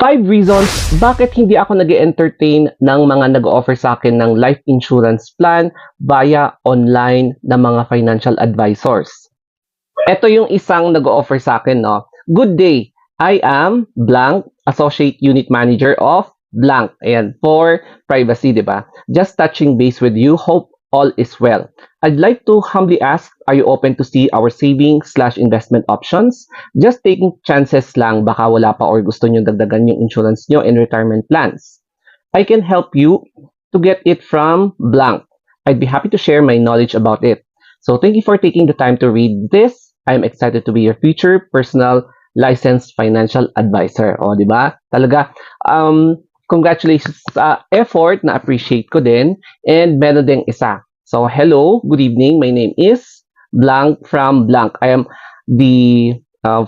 5 reasons bakit hindi ako nag-entertain ng mga nag-offer sa akin ng life insurance plan via online na mga financial advisors. Ito yung isang nag-offer sa akin, no? Good day. I am blank, Associate Unit Manager of blank. Ayan, for privacy, di ba? Just touching base with you. Hope all is well. I'd like to humbly ask, are you open to see our savings/investment options? Just taking chances lang, baka wala pa or gusto nyo dagdagan yung insurance nyo and retirement plans. I can help you to get it from blank. I'd be happy to share my knowledge about it. So thank you for taking the time to read this. I'm excited to be your future personal licensed financial advisor. O, di ba? Talaga, congratulations sa effort, na appreciate ko din. And meron ding isa. So, hello, good evening. My name is blank from blank. I am the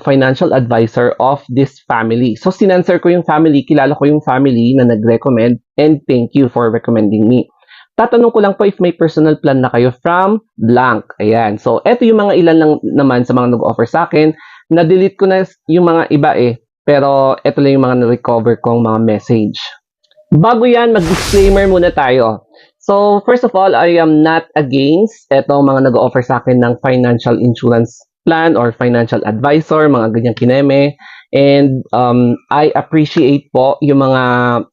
financial advisor of this family. So, sinanswer ko yung family, kilala ko yung family na nag-recommend, and thank you for recommending me. Tatanong ko lang po if may personal plan na kayo from blank. Ayan. So, eto yung mga ilan lang naman sa mga nag-offer sa akin. Na-delete ko na yung mga iba pero eto lang yung mga na-recover kong mga message. Bago yan, mag-disclaimer muna tayo. So, first of all, I am not against etong mga nag-offer sa akin ng financial insurance plan or financial advisor, mga ganyang kineme. And I appreciate po yung mga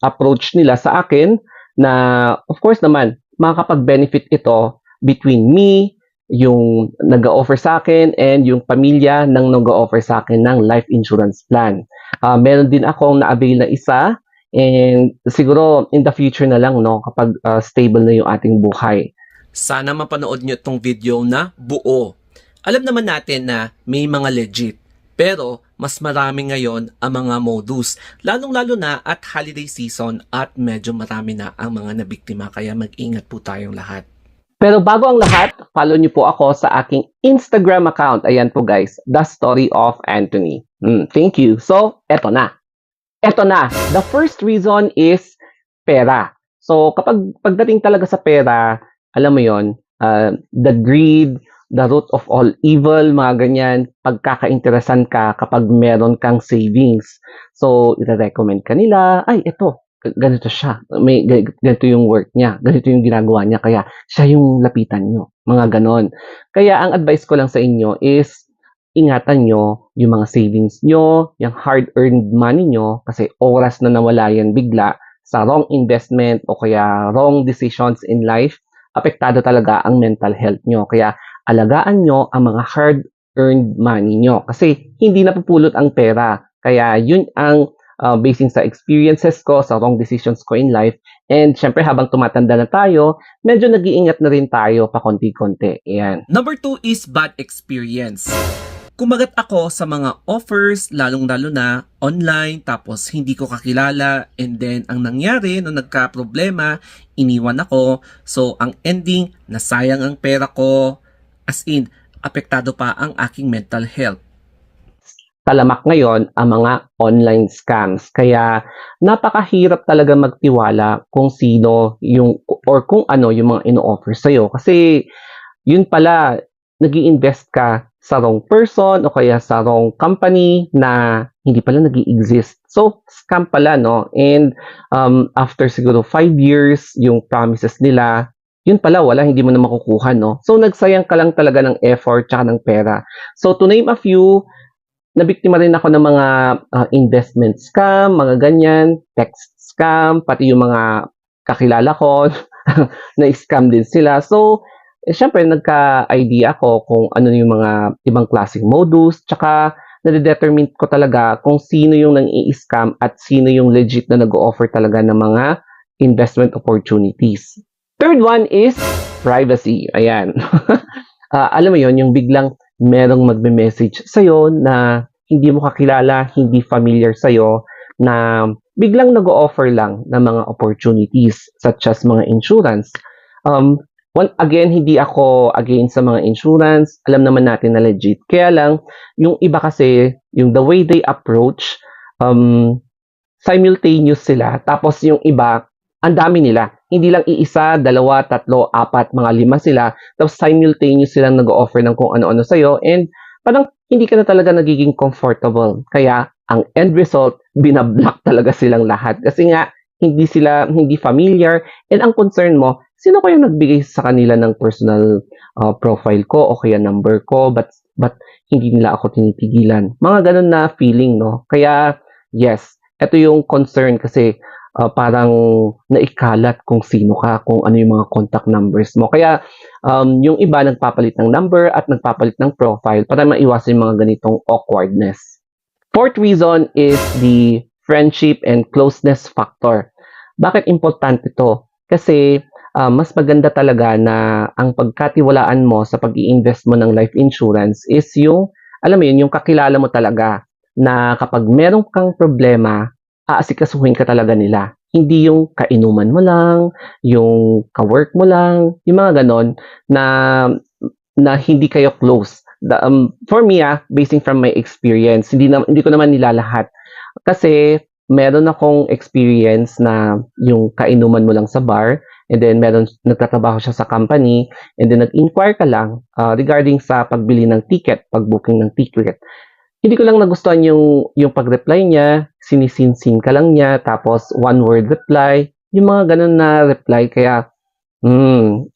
approach nila sa akin na, of course naman, makakapag-benefit ito between me, yung nag-offer sa akin, and yung pamilya ng nag-offer sa akin ng life insurance plan. Meron din akong na-avail na isa. And siguro in the future na lang, no, kapag stable na yung ating buhay. Sana mapanood nyo itong video na buo. Alam naman natin na may mga legit, pero mas marami ngayon ang mga modus, lalong-lalo na at holiday season at medyo marami na ang mga nabiktima, kaya mag-ingat po tayong lahat. Pero bago ang lahat, follow niyo po ako sa aking Instagram account. Ayan po guys, The Story of Anthony. Thank you. So, eto na. The first reason is pera. So, pagdating talaga sa pera, alam mo yon, the greed, the root of all evil, mga ganyan, pagkakainteresan ka kapag meron kang savings. So, i-recommend ka nila, ay, ito, ganito siya, may ganito yung work niya, ganito yung ginagawa niya, kaya siya yung lapitan nyo, mga ganon. Kaya ang advice ko lang sa inyo is, ingatan nyo yung mga savings nyo, yung hard-earned money nyo, kasi oras na nawala yan bigla sa wrong investment o kaya wrong decisions in life, apektado talaga ang mental health nyo. Kaya alagaan nyo ang mga hard-earned money nyo kasi hindi napupulot ang pera. Kaya yun ang basing sa experiences ko, sa wrong decisions ko in life. And syempre habang tumatanda na tayo, medyo nag-iingat na rin tayo pa konti-konti. Ayan. Number 2 is bad experience. Kumagat ako sa mga offers, lalong-lalo na online, tapos hindi ko kakilala, and then ang nangyari nung nagka-problema, iniwan ako. So ang ending, nasayang ang pera ko, as in, apektado pa ang aking mental health. Talamak ngayon ang mga online scams. Kaya napakahirap talaga magtiwala kung sino yung or kung ano yung mga ino-offer sa'yo. Kasi yun pala, nag-i-invest ka sa wrong person o kaya sa wrong company na hindi pala nag-i-exist. So, scam pala, no? And after siguro 5 years, yung promises nila, yun pala, wala, hindi mo na makukuha, no? So, nagsayang ka lang talaga ng effort tsaka ng pera. So, to name a few, nabiktima rin ako ng mga investment scam, mga ganyan, text scam, pati yung mga kakilala ko, na-scam din sila. So, syempre, nagka-idea ako kung ano yung mga ibang klaseng modus, tsaka nade-determine ko talaga kung sino yung nang-i-scam at sino yung legit na nag-o-offer talaga ng mga investment opportunities. Third one is privacy. Ayan. Alam mo yon, yung biglang merong magme-message sa'yo na hindi mo kakilala, hindi familiar sa'yo, na biglang nag-o-offer lang ng mga opportunities such as mga insurance. Again, hindi ako against sa mga insurance. Alam naman natin na legit. Kaya lang, yung iba kasi, yung the way they approach, simultaneous sila. Tapos yung iba, ang dami nila. Hindi lang iisa, dalawa, tatlo, apat, mga 5 sila. Tapos simultaneous silang nag-offer ng kung ano-ano sa'yo. And parang hindi ka na talaga nagiging comfortable. Kaya ang end result, binablock talaga silang lahat. Kasi nga, hindi familiar. And ang concern mo, sino kaya nagbigay sa kanila ng personal profile ko o kaya number ko? But hindi nila ako tinitigilan? Mga ganun na feeling, no? Kaya, yes, ito yung concern kasi parang naikalat kung sino ka, kung ano yung mga contact numbers mo. Kaya yung iba nagpapalit ng number at nagpapalit ng profile para maiwasan yung mga ganitong awkwardness. Fourth reason is the friendship and closeness factor. Bakit importante to? Kasi mas maganda talaga na ang pagkatiwalaan mo sa pag-i-invest mo ng life insurance is yung, alam mo yun, yung kakilala mo talaga na kapag meron kang problema, aasikasuhin ka talaga nila. Hindi yung kainuman mo lang, yung ka-work mo lang, yung mga ganon na hindi kayo close. For me, basing from my experience, hindi ko naman nilalahat. Kasi meron akong experience na yung kainuman mo lang sa bar, and then nagtatrabaho siya sa company, and then nag-inquire ka lang regarding sa pagbili ng ticket, pag-booking ng ticket. Hindi ko lang nagustuhan yung pag-reply niya, sinisinsin ka lang niya, tapos one word reply, yung mga ganun na reply. Kaya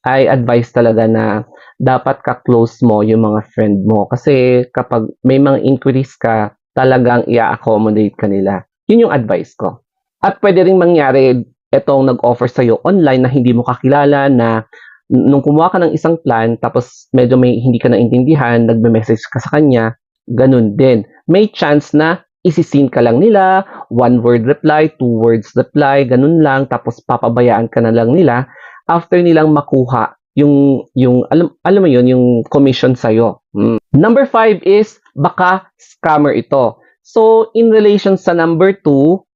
I advise talaga na dapat ka-close mo yung mga friend mo. Kasi kapag may mga inquiries ka, talagang i-accommodate ka nila. Yun yung advice ko. At pwede ring mangyari, etong nag-offer sa'yo online na hindi mo kakilala, na nung kumuha ka ng isang plan, tapos medyo hindi ka naintindihan, nagme-message ka sa kanya, ganun din. May chance na isisin ka lang nila, one word reply, two words reply, ganun lang, tapos papabayaan ka na lang nila after nilang makuha yung alam mo yun, yung commission sa'yo. Number 5 is baka scammer ito. So, in relation sa number 2,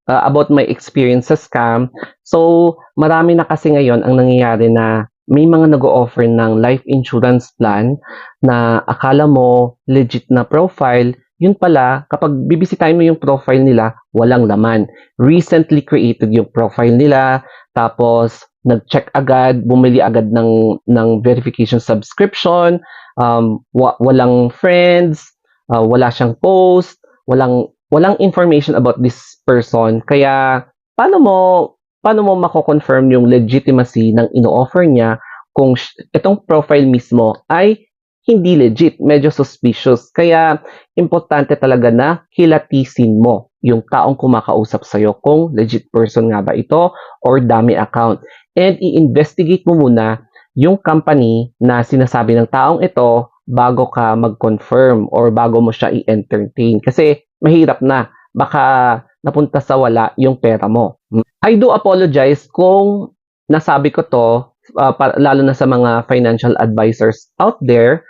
about my experience sa scam, so marami na kasi ngayon ang nangyayari na may mga nag-o-offer ng life insurance plan na akala mo legit na profile, yun pala, kapag bibisitahin mo yung profile nila, walang laman. Recently created yung profile nila, tapos nag-check agad, bumili agad ng verification subscription, walang friends, wala siyang post, walang information about this person. Kaya paano mo mako-confirm yung legitimacy ng ino-offer niya kung itong profile mismo ay hindi legit, medyo suspicious. Kaya importante talaga na kilatisin mo yung taong kumakausap sa'yo kung legit person nga ba ito or dummy account. And i-investigate mo muna yung company na sinasabi ng taong ito bago ka mag-confirm or bago mo siya i-entertain. Kasi mahirap na. Baka napunta sa wala yung pera mo. I do apologize kung nasabi ko to, lalo na sa mga financial advisors out there.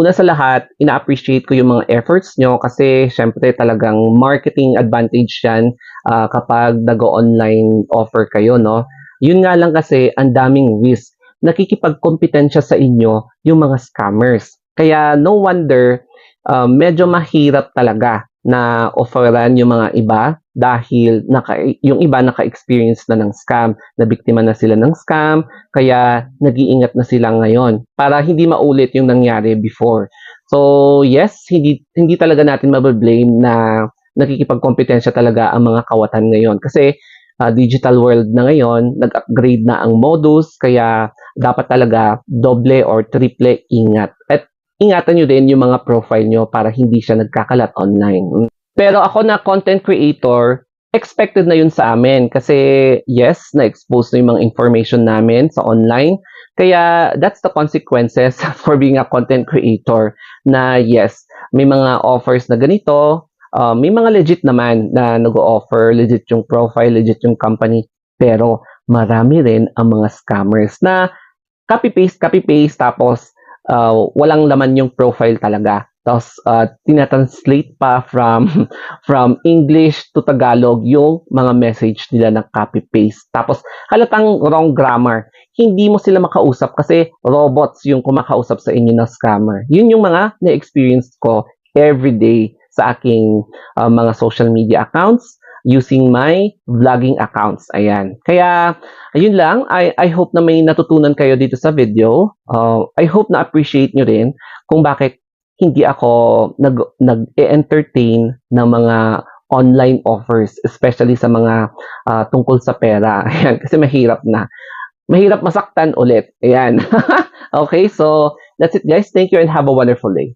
Una sa lahat, ina-appreciate ko yung mga efforts nyo kasi syempre talagang marketing advantage yan kapag nag-online offer kayo, no? Yun nga lang kasi ang daming risk. Nakikipagkompetensya sa inyo yung mga scammers. Kaya no wonder medyo mahirap talaga na offeran yung mga iba dahil yung iba naka-experience na ng scam, na biktima na sila ng scam, kaya nag-iingat na sila ngayon para hindi maulit yung nangyari before. So yes, hindi talaga natin mabablame na nakikipagkompetensya talaga ang mga kawatan ngayon kasi digital world na ngayon, nag-upgrade na ang modus, kaya dapat talaga doble or triple ingat. At ingatan nyo din yung mga profile nyo para hindi siya nagkakalat online. Pero ako na content creator, expected na yun sa amin kasi yes, na-expose na yung mga information namin sa online. Kaya that's the consequences for being a content creator na yes, may mga offers na ganito, may mga legit naman na nag-o-offer, legit yung profile, legit yung company, pero marami rin ang mga scammers na copy-paste, tapos walang laman yung profile talaga. Tapos tinatranslate pa from English to Tagalog yung mga message nila na copy-paste. Tapos halatang wrong grammar. Hindi mo sila makausap kasi robots yung kumakausap sa inyo na scammer. Yun yung mga na-experience ko everyday sa aking mga social media accounts using my vlogging accounts. Ayan. Kaya, ayun lang. I hope na may natutunan kayo dito sa video. I hope na appreciate nyo rin kung bakit hindi ako nag-e-entertain ng mga online offers, especially sa mga tungkol sa pera. Ayan, kasi mahirap na. Mahirap masaktan ulit. Ayan. Okay, so that's it guys. Thank you and have a wonderful day.